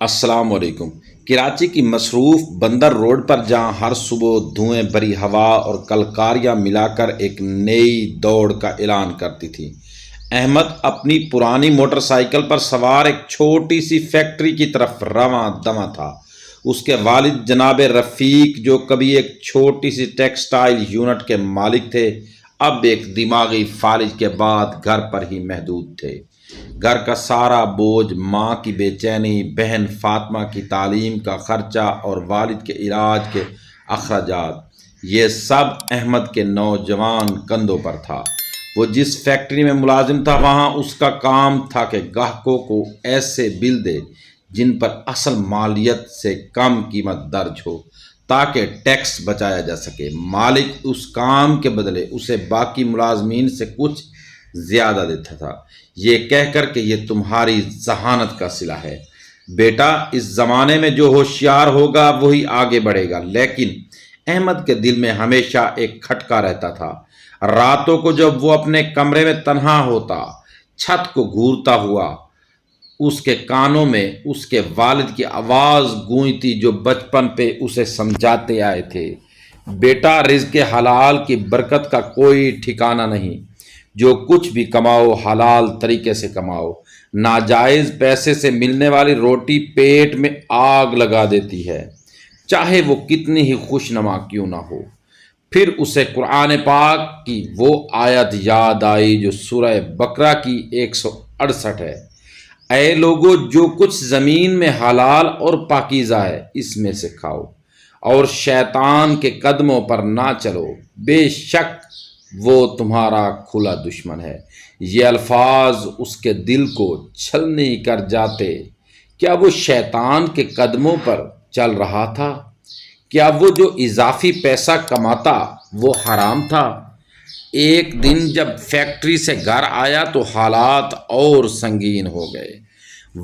السلام علیکم۔ کراچی کی مصروف بندر روڈ پر جہاں ہر صبح دھوئیں بھری ہوا اور کلکاریاں ملا کر ایک نئی دوڑ کا اعلان کرتی تھی، احمد اپنی پرانی موٹر سائیکل پر سوار ایک چھوٹی سی فیکٹری کی طرف رواں دواں تھا۔ اس کے والد جناب رفیق، جو کبھی ایک چھوٹی سی ٹیکسٹائل یونٹ کے مالک تھے، اب ایک دماغی فالج کے بعد گھر پر ہی محدود تھے۔ گھر کا سارا بوجھ، ماں کی بے چینی، بہن فاطمہ کی تعلیم کا خرچہ اور والد کے علاج کے اخراجات، یہ سب احمد کے نوجوان کندھوں پر تھا۔ وہ جس فیکٹری میں ملازم تھا، وہاں اس کا کام تھا کہ گاہکوں کو ایسے بل دے جن پر اصل مالیت سے کم قیمت درج ہو تاکہ ٹیکس بچایا جا سکے۔ مالک اس کام کے بدلے اسے باقی ملازمین سے کچھ زیادہ دیتا تھا، یہ کہہ کر کہ یہ تمہاری ذہانت کا صلہ ہے بیٹا، اس زمانے میں جو ہوشیار ہوگا وہی آگے بڑھے گا۔ لیکن احمد کے دل میں ہمیشہ ایک کھٹکا رہتا تھا۔ راتوں کو جب وہ اپنے کمرے میں تنہا ہوتا، چھت کو گھورتا ہوا، اس کے کانوں میں اس کے والد کی آواز گونجتی جو بچپن پہ اسے سمجھاتے آئے تھے، بیٹا، رزق حلال کی برکت کا کوئی ٹھکانہ نہیں، جو کچھ بھی کماؤ حلال طریقے سے کماؤ، ناجائز پیسے سے ملنے والی روٹی پیٹ میں آگ لگا دیتی ہے، چاہے وہ کتنی ہی خوشنما کیوں نہ ہو۔ پھر اسے قرآن پاک کی وہ آیت یاد آئی جو سورہ بقرہ کی 168 ہے، اے لوگو، جو کچھ زمین میں حلال اور پاکیزہ ہے اس میں سے کھاؤ اور شیطان کے قدموں پر نہ چلو، بے شک وہ تمہارا کھلا دشمن ہے۔ یہ الفاظ اس کے دل کو چھلنی کر جاتے۔ کیا وہ شیطان کے قدموں پر چل رہا تھا؟ کیا وہ جو اضافی پیسہ کماتا وہ حرام تھا؟ ایک دن جب فیکٹری سے گھر آیا تو حالات اور سنگین ہو گئے۔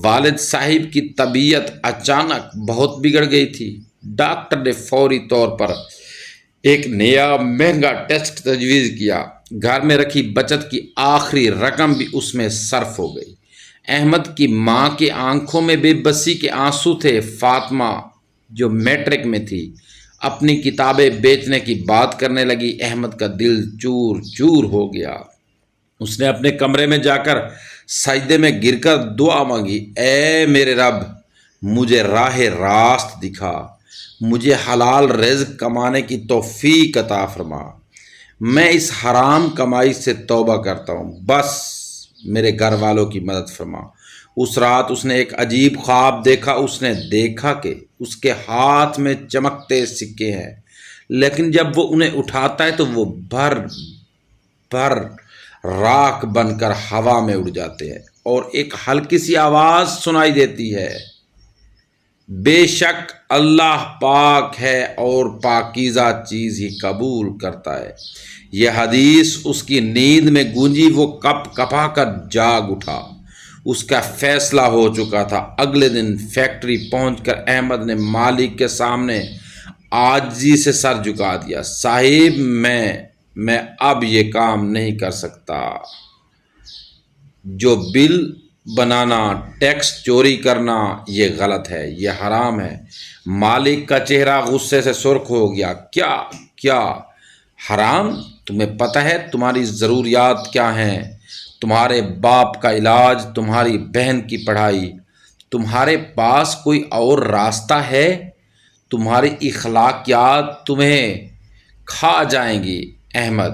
والد صاحب کی طبیعت اچانک بہت بگڑ گئی تھی۔ ڈاکٹر نے فوری طور پر ایک نیا مہنگا ٹیسٹ تجویز کیا۔ گھر میں رکھی بچت کی آخری رقم بھی اس میں صرف ہو گئی۔ احمد کی ماں کی آنکھوں میں بے بسی کے آنسو تھے۔ فاطمہ، جو میٹرک میں تھی، اپنی کتابیں بیچنے کی بات کرنے لگی۔ احمد کا دل چور چور ہو گیا۔ اس نے اپنے کمرے میں جا کر سجدے میں گر کر دعا مانگی، اے میرے رب، مجھے راہ راست دکھا، مجھے حلال رزق کمانے کی توفیق عطا فرما، میں اس حرام کمائی سے توبہ کرتا ہوں، بس میرے گھر والوں کی مدد فرما۔ اس رات اس نے ایک عجیب خواب دیکھا۔ اس نے دیکھا کہ اس کے ہاتھ میں چمکتے سکے ہیں، لیکن جب وہ انہیں اٹھاتا ہے تو وہ بھر بھر راکھ بن کر ہوا میں اڑ جاتے ہیں اور ایک ہلکی سی آواز سنائی دیتی ہے، بے شک اللہ پاک ہے اور پاکیزہ چیز ہی قبول کرتا ہے۔ یہ حدیث اس کی نیند میں گونجی۔ وہ کپ کپا کر جاگ اٹھا۔ اس کا فیصلہ ہو چکا تھا۔ اگلے دن فیکٹری پہنچ کر احمد نے مالک کے سامنے عاجزی سے سر جھکا دیا، صاحب، میں اب یہ کام نہیں کر سکتا۔ جو بل بنانا، ٹیکس چوری کرنا، یہ غلط ہے، یہ حرام ہے۔ مالک کا چہرہ غصے سے سرخ ہو گیا۔ کیا حرام؟ تمہیں پتہ ہے تمہاری ضروریات کیا ہیں؟ تمہارے باپ کا علاج، تمہاری بہن کی پڑھائی۔ تمہارے پاس کوئی اور راستہ ہے؟ تمہاری اخلاقیات تمہیں کھا جائیں گی۔ احمد،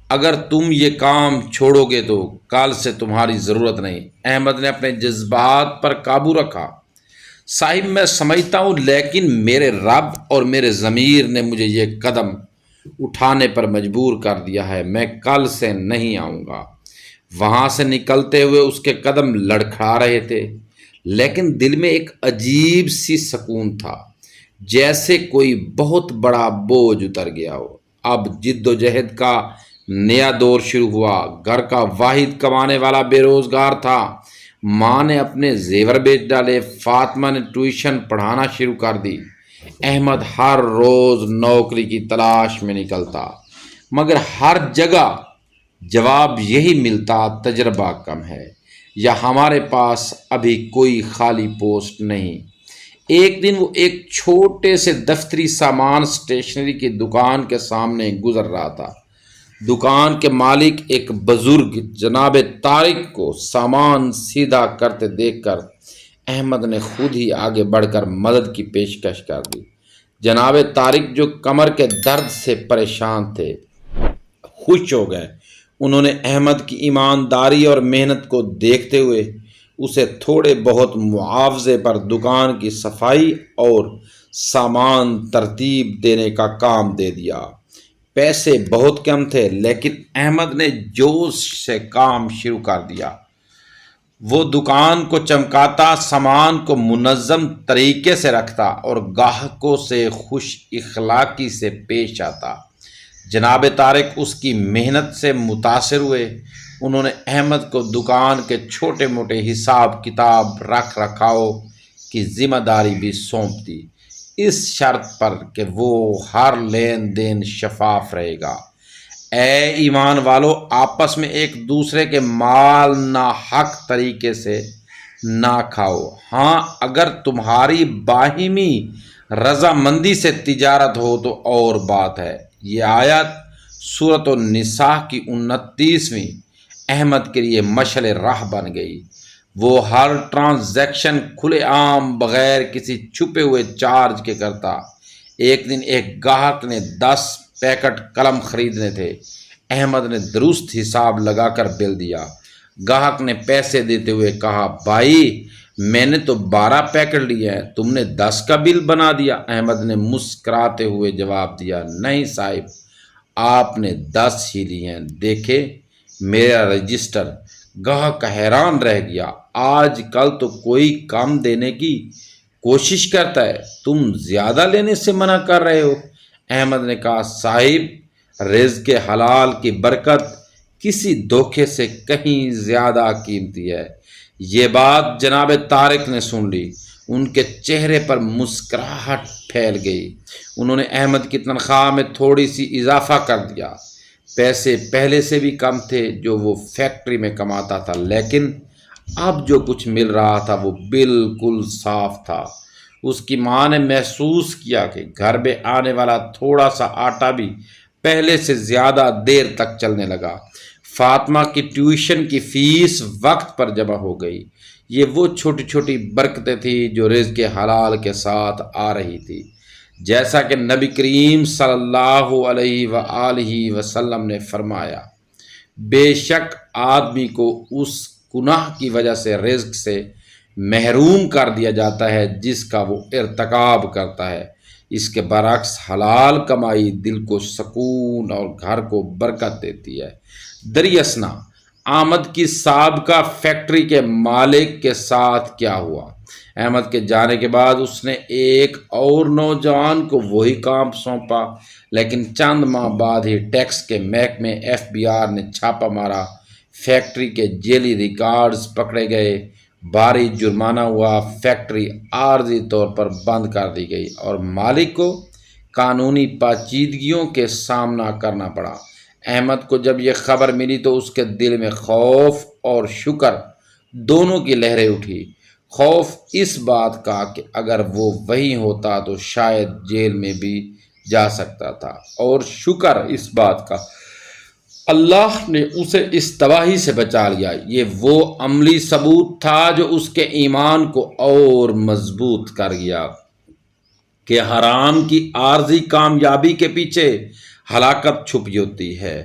اگر تم یہ کام چھوڑو گے تو کل سے تمہاری ضرورت نہیں۔ احمد نے اپنے جذبات پر قابو رکھا۔ صاحب، میں سمجھتا ہوں، لیکن میرے رب اور میرے ضمیر نے مجھے یہ قدم اٹھانے پر مجبور کر دیا ہے، میں کل سے نہیں آؤں گا۔ وہاں سے نکلتے ہوئے اس کے قدم لڑکھڑا رہے تھے، لیکن دل میں ایک عجیب سی سکون تھا، جیسے کوئی بہت بڑا بوجھ اتر گیا ہو۔ اب جد و جہد کا نیا دور شروع ہوا۔ گھر کا واحد کمانے والا بے روزگار تھا۔ ماں نے اپنے زیور بیچ ڈالے، فاطمہ نے ٹیوشن پڑھانا شروع کر دی۔ احمد ہر روز نوکری کی تلاش میں نکلتا، مگر ہر جگہ جواب یہی ملتا، تجربہ کم ہے، یا ہمارے پاس ابھی کوئی خالی پوسٹ نہیں۔ ایک دن وہ ایک چھوٹے سے دفتری سامان اسٹیشنری کی دکان کے سامنے گزر رہا تھا۔ دکان کے مالک ایک بزرگ جناب طارق کو سامان سیدھا کرتے دیکھ کر احمد نے خود ہی آگے بڑھ کر مدد کی پیشکش کر دی۔ جناب طارق جو کمر کے درد سے پریشان تھے خوش ہو گئے۔ انہوں نے احمد کی ایمانداری اور محنت کو دیکھتے ہوئے اسے تھوڑے بہت معاوضے پر دکان کی صفائی اور سامان ترتیب دینے کا کام دے دیا۔ پیسے بہت کم تھے لیکن احمد نے جوش سے کام شروع کر دیا۔ وہ دکان کو چمکاتا، سامان کو منظم طریقے سے رکھتا اور گاہکوں سے خوش اخلاقی سے پیش آتا۔ جناب طارق اس کی محنت سے متاثر ہوئے۔ انہوں نے احمد کو دکان کے چھوٹے موٹے حساب کتاب رکھ رکھاؤ کی ذمہ داری بھی سونپ دی، اس شرط پر کہ وہ ہر لین دین شفاف رہے گا۔ اے ایمان والو، آپس میں ایک دوسرے کے مال ناحق طریقے سے نہ کھاؤ۔ ہاں، اگر تمہاری باہمی رضامندی سے تجارت ہو تو اور بات ہے۔ یہ آیت سورۃ النساء کی 29ویں احمد کے لیے مشعل راہ بن گئی۔ وہ ہر ٹرانزیکشن کھلے عام بغیر کسی چھپے ہوئے چارج کے کرتا۔ ایک دن ایک گاہک نے 10 پیکٹ قلم خریدنے تھے۔ احمد نے درست حساب لگا کر بل دیا۔ گاہک نے پیسے دیتے ہوئے کہا، بھائی میں نے تو 12 پیکٹ لیے ہیں، تم نے 10 کا بل بنا دیا۔ احمد نے مسکراتے ہوئے جواب دیا، نہیں صاحب، آپ نے 10 ہی لیے ہیں، دیکھے میرا رجسٹر۔ گاہک حیران رہ گیا، آج کل تو کوئی کم دینے کی کوشش کرتا ہے، تم زیادہ لینے سے منع کر رہے ہو۔ احمد نے کہا، صاحب رزق حلال کی برکت کسی دھوکے سے کہیں زیادہ قیمتی ہے۔ یہ بات جناب طارق نے سن لی۔ ان کے چہرے پر مسکراہٹ پھیل گئی۔ انہوں نے احمد کی تنخواہ میں تھوڑی سی اضافہ کر دیا۔ پیسے پہلے سے بھی کم تھے جو وہ فیکٹری میں کماتا تھا، لیکن اب جو کچھ مل رہا تھا وہ بالکل صاف تھا۔ اس کی ماں نے محسوس کیا کہ گھر میں آنے والا تھوڑا سا آٹا بھی پہلے سے زیادہ دیر تک چلنے لگا۔ فاطمہ کی ٹیوشن کی فیس وقت پر جمع ہو گئی۔ یہ وہ چھوٹی چھوٹی برکتیں تھیں جو رزق حلال کے ساتھ آ رہی تھی۔ جیسا کہ نبی کریم صلی اللہ علیہ وآلہ وسلم نے فرمایا، بے شک آدمی کو اس گناہ کی وجہ سے رزق سے محروم کر دیا جاتا ہے جس کا وہ ارتکاب کرتا ہے۔ اس کے برعکس حلال کمائی دل کو سکون اور گھر کو برکت دیتی ہے۔ دریاسنا احمد کی سابقہ فیکٹری کے مالک کے ساتھ کیا ہوا؟ احمد کے جانے کے بعد اس نے ایک اور نوجوان کو وہی کام سونپا، لیکن چند ماہ بعد ہی ٹیکس کے محکمے FBI نے چھاپا مارا۔ فیکٹری کے جعلی ریکارڈز پکڑے گئے، بھاری جرمانہ ہوا، فیکٹری عارضی طور پر بند کر دی گئی اور مالک کو قانونی پیچیدگیوں کے سامنا کرنا پڑا۔ احمد کو جب یہ خبر ملی تو اس کے دل میں خوف اور شکر دونوں کی لہریں اٹھی۔ خوف اس بات کا کہ اگر وہ وہیں ہوتا تو شاید جیل میں بھی جا سکتا تھا، اور شکر اس بات کا اللہ نے اسے اس تباہی سے بچا لیا۔ یہ وہ عملی ثبوت تھا جو اس کے ایمان کو اور مضبوط کر گیا کہ حرام کی عارضی کامیابی کے پیچھے ہلاکت چھپی ہوتی ہے۔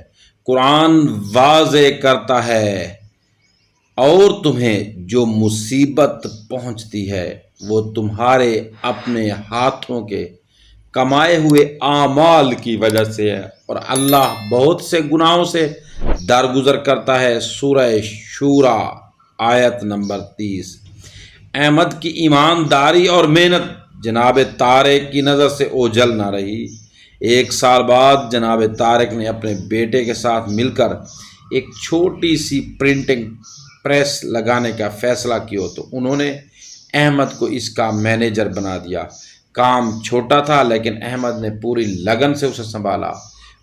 قرآن واضح کرتا ہے، اور تمہیں جو مصیبت پہنچتی ہے وہ تمہارے اپنے ہاتھوں کے کمائے ہوئے اعمال کی وجہ سے ہے، اور اللہ بہت سے گناہوں سے درگزر کرتا ہے۔ سورہ شورا آیت نمبر 30۔ احمد کی ایمانداری اور محنت جناب طارق کی نظر سے اوجھل نہ رہی۔ 1 سال بعد جناب طارق نے اپنے بیٹے کے ساتھ مل کر ایک چھوٹی سی پرنٹنگ پریس لگانے کا فیصلہ کیا تو انہوں نے احمد کو اس کا مینیجر بنا دیا۔ کام چھوٹا تھا لیکن احمد نے پوری لگن سے اسے سنبھالا۔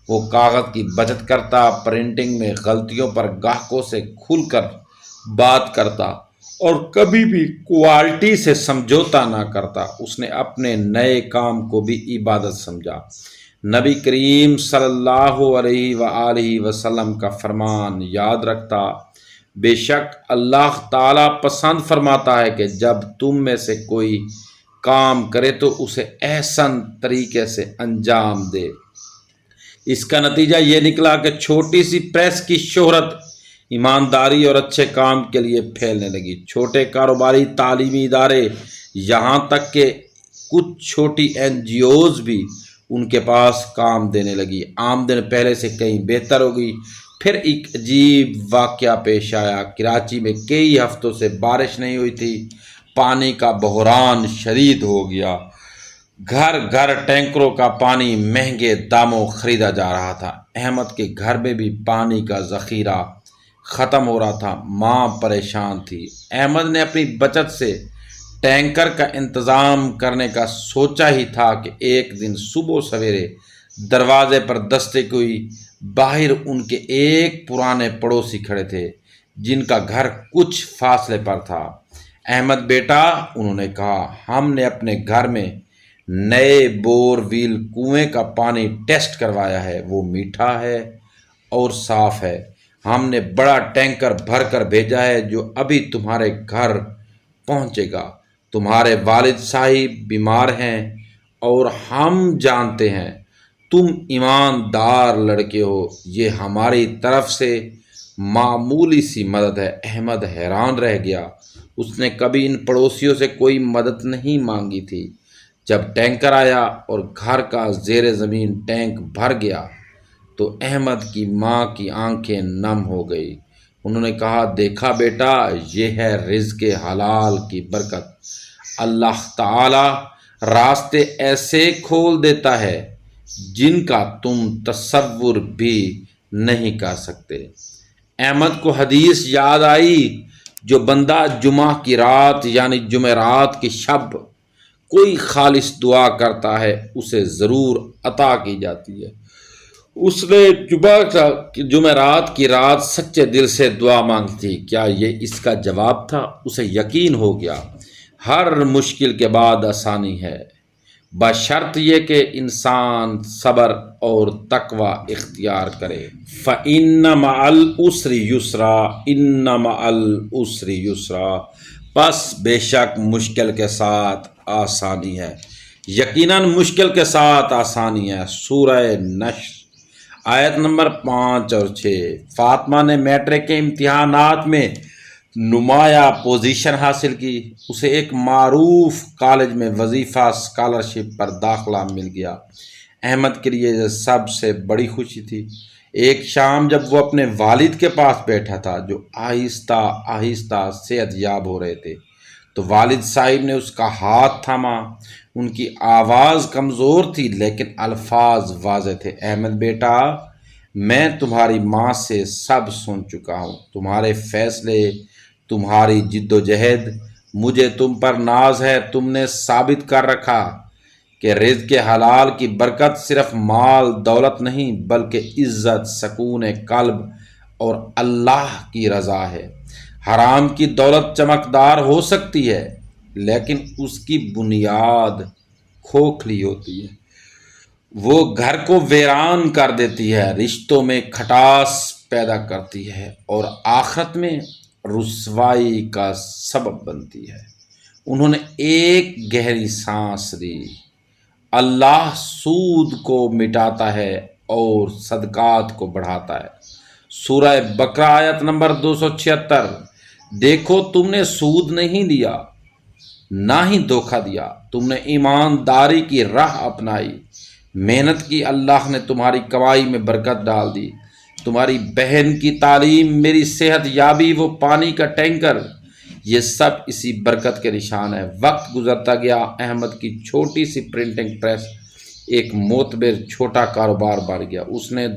وہ کاغذ کی بچت کرتا، پرنٹنگ میں غلطیوں پر گاہکوں سے کھل کر بات کرتا اور کبھی بھی کوالٹی سے سمجھوتا نہ کرتا۔ اس نے اپنے نئے کام کو بھی عبادت سمجھا۔ نبی کریم صلی اللہ علیہ وآلہ وسلم کا فرمان یاد رکھتا، بے شک اللہ تعالیٰ پسند فرماتا ہے کہ جب تم میں سے کوئی کام کرے تو اسے احسن طریقے سے انجام دے۔ اس کا نتیجہ یہ نکلا کہ چھوٹی سی پریس کی شہرت ایمانداری اور اچھے کام کے لیے پھیلنے لگی۔ چھوٹے کاروباری، تعلیمی ادارے، یہاں تک کہ کچھ چھوٹی NGOs بھی ان کے پاس کام دینے لگی۔ آمدن پہلے سے کہیں بہتر ہو گئی۔ پھر ایک عجیب واقعہ پیش آیا۔ کراچی میں کئی ہفتوں سے بارش نہیں ہوئی تھی، پانی کا بحران شدید ہو گیا۔ گھر گھر ٹینکروں کا پانی مہنگے داموں خریدا جا رہا تھا۔ احمد کے گھر میں بھی پانی کا ذخیرہ ختم ہو رہا تھا۔ ماں پریشان تھی۔ احمد نے اپنی بچت سے ٹینکر کا انتظام کرنے کا سوچا ہی تھا کہ ایک دن صبح سویرے دروازے پر دستک ہوئی۔ باہر ان کے ایک پرانے پڑوسی کھڑے تھے جن کا گھر کچھ فاصلے پر تھا۔ احمد بیٹا، انہوں نے کہا، ہم نے اپنے گھر میں نئے بور ویل کنویں کا پانی ٹیسٹ کروایا ہے، وہ میٹھا ہے اور صاف ہے۔ ہم نے بڑا ٹینکر بھر کر بھیجا ہے جو ابھی تمہارے گھر پہنچے گا۔ تمہارے والد صاحب بیمار ہیں اور ہم جانتے ہیں تم ایماندار لڑکے ہو، یہ ہماری طرف سے معمولی سی مدد ہے۔ احمد حیران رہ گیا۔ اس نے کبھی ان پڑوسیوں سے کوئی مدد نہیں مانگی تھی۔ جب ٹینکر آیا اور گھر کا زیر زمین ٹینک بھر گیا تو احمد کی ماں کی آنکھیں نم ہو گئی۔ انہوں نے کہا، دیکھا بیٹا، یہ ہے رزق حلال کی برکت۔ اللہ تعالی راستے ایسے کھول دیتا ہے جن کا تم تصور بھی نہیں کر سکتے۔ احمد کو حدیث یاد آئی، جو بندہ جمعہ کی رات یعنی جمعرات کی شب کوئی خالص دعا کرتا ہے اسے ضرور عطا کی جاتی ہے۔ اس نے جمعرات کی رات سچے دل سے دعا مانگی تھی۔ کیا یہ اس کا جواب تھا؟ اسے یقین ہو گیا ہر مشکل کے بعد آسانی ہے، بشرط یہ کہ انسان صبر اور تقوی اختیار کرے۔ فَإِنَّ مَعَ الْعُسْرِ يُسْرًا إِنَّ مَعَ الْعُسْرِ يُسْرًا، پس بے شک مشکل کے ساتھ آسانی ہے، یقیناً مشکل کے ساتھ آسانی ہے۔ سورہ نشر آیت نمبر 5 اور 6۔ فاطمہ نے میٹرک کے امتحانات میں نمایاں پوزیشن حاصل کی۔ اسے ایک معروف کالج میں وظیفہ اسکالرشپ پر داخلہ مل گیا۔ احمد کے لیے یہ سب سے بڑی خوشی تھی۔ ایک شام جب وہ اپنے والد کے پاس بیٹھا تھا جو آہستہ آہستہ صحت یاب ہو رہے تھے تو والد صاحب نے اس کا ہاتھ تھاما۔ ان کی آواز کمزور تھی لیکن الفاظ واضح تھے۔ احمد بیٹا، میں تمہاری ماں سے سب سن چکا ہوں، تمہارے فیصلے، تمہاری جد و جہد، مجھے تم پر ناز ہے۔ تم نے ثابت کر رکھا کہ رزق حلال کی برکت صرف مال دولت نہیں بلکہ عزت، سکون قلب اور اللہ کی رضا ہے۔ حرام کی دولت چمکدار ہو سکتی ہے لیکن اس کی بنیاد کھوکھلی ہوتی ہے، وہ گھر کو ویران کر دیتی ہے، رشتوں میں کھٹاس پیدا کرتی ہے اور آخرت میں رسوائی کا سبب بنتی ہے۔ انہوں نے ایک گہری سانس لی۔ اللہ سود کو مٹاتا ہے اور صدقات کو بڑھاتا ہے۔ سورہ بقرہ آیت نمبر 276۔ دیکھو، تم نے سود نہیں لیا نہ ہی دھوکہ دیا، تم نے ایمانداری کی راہ اپنائی، محنت کی، اللہ نے تمہاری کمائی میں برکت ڈال دی۔ تمہاری بہن کی تعلیم، میری صحت یابی، وہ پانی کا ٹینکر، یہ سب اسی برکت کے نشان ہے۔ وقت گزرتا گیا، احمد کی چھوٹی سی پرنٹنگ پریس ایک معتبر چھوٹا کاروبار بن گیا۔ اس نے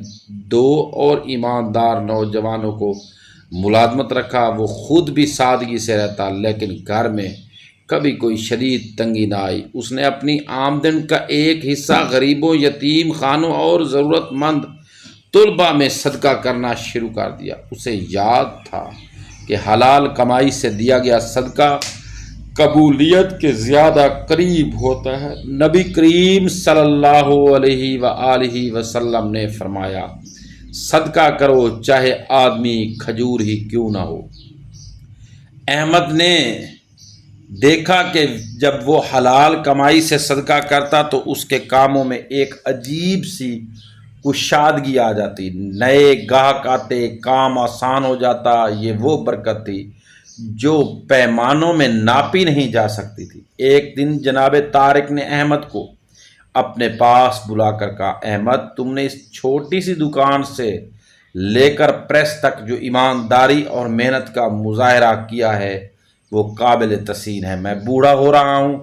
2 اور ایماندار نوجوانوں کو ملازمت رکھا۔ وہ خود بھی سادگی سے رہتا لیکن گھر میں کبھی کوئی شدید تنگی نہ آئی۔ اس نے اپنی آمدن کا ایک حصہ غریبوں، یتیم خانوں اور ضرورت مند طلباء میں صدقہ کرنا شروع کر دیا۔ اسے یاد تھا کہ حلال کمائی سے دیا گیا صدقہ قبولیت کے زیادہ قریب ہوتا ہے۔ نبی کریم صلی اللہ علیہ وآلہ وسلم نے فرمایا، صدقہ کرو چاہے آدمی کھجور ہی کیوں نہ ہو۔ احمد نے دیکھا کہ جب وہ حلال کمائی سے صدقہ کرتا تو اس کے کاموں میں ایک عجیب سی کشادگی آ جاتی، نئے گاہک آتے، کام آسان ہو جاتا۔ یہ وہ برکت تھی جو پیمانوں میں ناپی نہیں جا سکتی تھی۔ ایک دن جناب طارق نے احمد کو اپنے پاس بلا کر کہا، احمد، تم نے اس چھوٹی سی دکان سے لے کر پریس تک جو ایمانداری اور محنت کا مظاہرہ کیا ہے وہ قابل تحسین ہے۔ میں بوڑھا ہو رہا ہوں،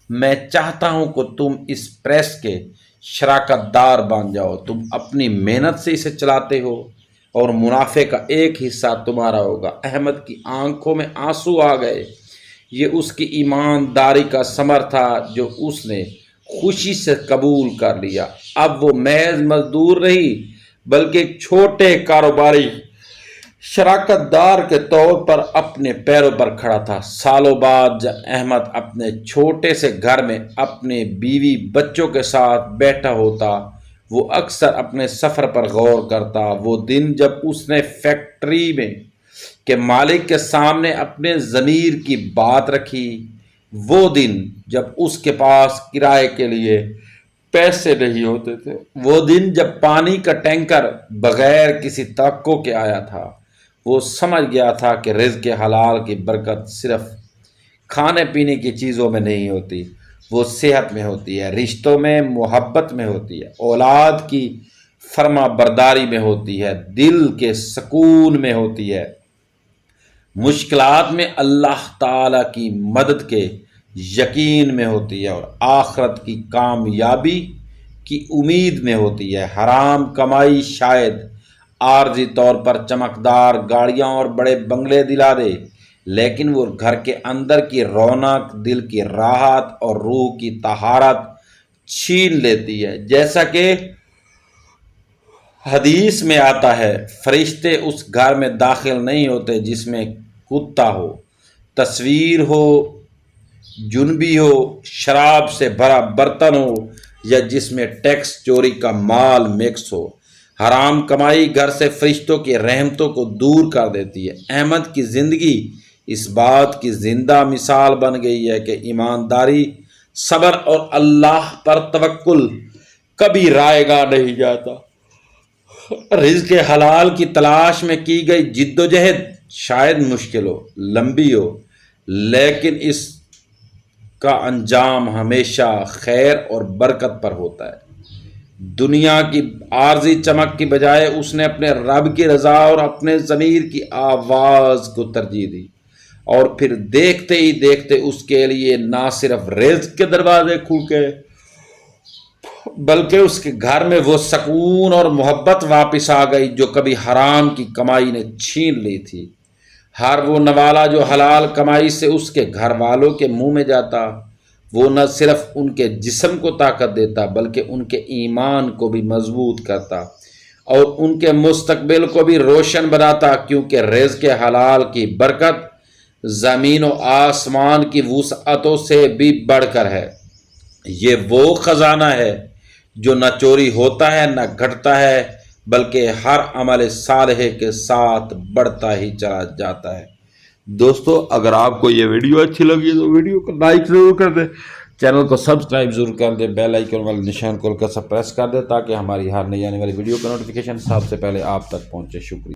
میں چاہتا ہوں کہ تم اس پریس کے شراکت دار بن جاؤ۔ تم اپنی محنت سے اسے چلاتے ہو اور منافع کا ایک حصہ تمہارا ہوگا۔ احمد کی آنکھوں میں آنسو آ گئے۔ یہ اس کی ایمانداری کا ثمر تھا جو اس نے خوشی سے قبول کر لیا۔ اب وہ محض مزدور نہیں بلکہ ایک چھوٹے کاروباری شراکت دار کے طور پر اپنے پیروں پر کھڑا تھا۔ سالوں بعد جب احمد اپنے چھوٹے سے گھر میں اپنے بیوی بچوں کے ساتھ بیٹھا ہوتا، وہ اکثر اپنے سفر پر غور کرتا۔ وہ دن جب اس نے فیکٹری میں کے مالک کے سامنے اپنے ضمیر کی بات رکھی، وہ دن جب اس کے پاس کرائے کے لیے پیسے نہیں ہوتے تھے، وہ دن جب پانی کا ٹینکر بغیر کسی توقع کے آیا تھا، وہ سمجھ گیا تھا کہ رزق حلال کی برکت صرف کھانے پینے کی چیزوں میں نہیں ہوتی، وہ صحت میں ہوتی ہے، رشتوں میں، محبت میں ہوتی ہے، اولاد کی فرما برداری میں ہوتی ہے، دل کے سکون میں ہوتی ہے، مشکلات میں اللہ تعالیٰ کی مدد کے یقین میں ہوتی ہے، اور آخرت کی کامیابی کی امید میں ہوتی ہے۔ حرام کمائی شاید عارضی طور پر چمکدار گاڑیاں اور بڑے بنگلے دلا دے، لیکن وہ گھر کے اندر کی رونق، دل کی راحت اور روح کی طہارت چھین لیتی ہے۔ جیسا کہ حدیث میں آتا ہے، فرشتے اس گھر میں داخل نہیں ہوتے جس میں کتا ہو، تصویر ہو، جنبی ہو، شراب سے بھرا برتن ہو، یا جس میں ٹیکس چوری کا مال مکس ہو۔ حرام کمائی گھر سے فرشتوں کی رحمتوں کو دور کر دیتی ہے۔ احمد کی زندگی اس بات کی زندہ مثال بن گئی ہے کہ ایمانداری، صبر اور اللہ پر توکل کبھی رائے گا نہیں جاتا۔ رزق حلال کی تلاش میں کی گئی جد و جہد شاید مشکل ہو، لمبی ہو، لیکن اس کا انجام ہمیشہ خیر اور برکت پر ہوتا ہے۔ دنیا کی عارضی چمک کی بجائے اس نے اپنے رب کی رضا اور اپنے ضمیر کی آواز کو ترجیح دی، اور پھر دیکھتے ہی دیکھتے اس کے لیے نہ صرف رزق کے دروازے کھل گئے بلکہ اس کے گھر میں وہ سکون اور محبت واپس آ گئی جو کبھی حرام کی کمائی نے چھین لی تھی۔ ہر وہ نوالا جو حلال کمائی سے اس کے گھر والوں کے منہ میں جاتا، وہ نہ صرف ان کے جسم کو طاقت دیتا بلکہ ان کے ایمان کو بھی مضبوط کرتا اور ان کے مستقبل کو بھی روشن بناتا، کیونکہ رزق حلال کی برکت زمین و آسمان کی وسعتوں سے بھی بڑھ کر ہے۔ یہ وہ خزانہ ہے جو نہ چوری ہوتا ہے نہ گھٹتا ہے، بلکہ ہر عمل صالح کے ساتھ بڑھتا ہی چلا جاتا ہے۔ دوستو، اگر آپ کو یہ ویڈیو اچھی لگی تو ویڈیو کو لائک ضرور کر دیں، چینل کو سبسکرائب ضرور کر دیں، بیل آئیکن والے نشان کو ہلکا سا پریس کر دیں تاکہ ہماری ہر نئی آنے والی ویڈیو کا نوٹیفیکیشن سب سے پہلے آپ تک پہنچے۔ شکریہ۔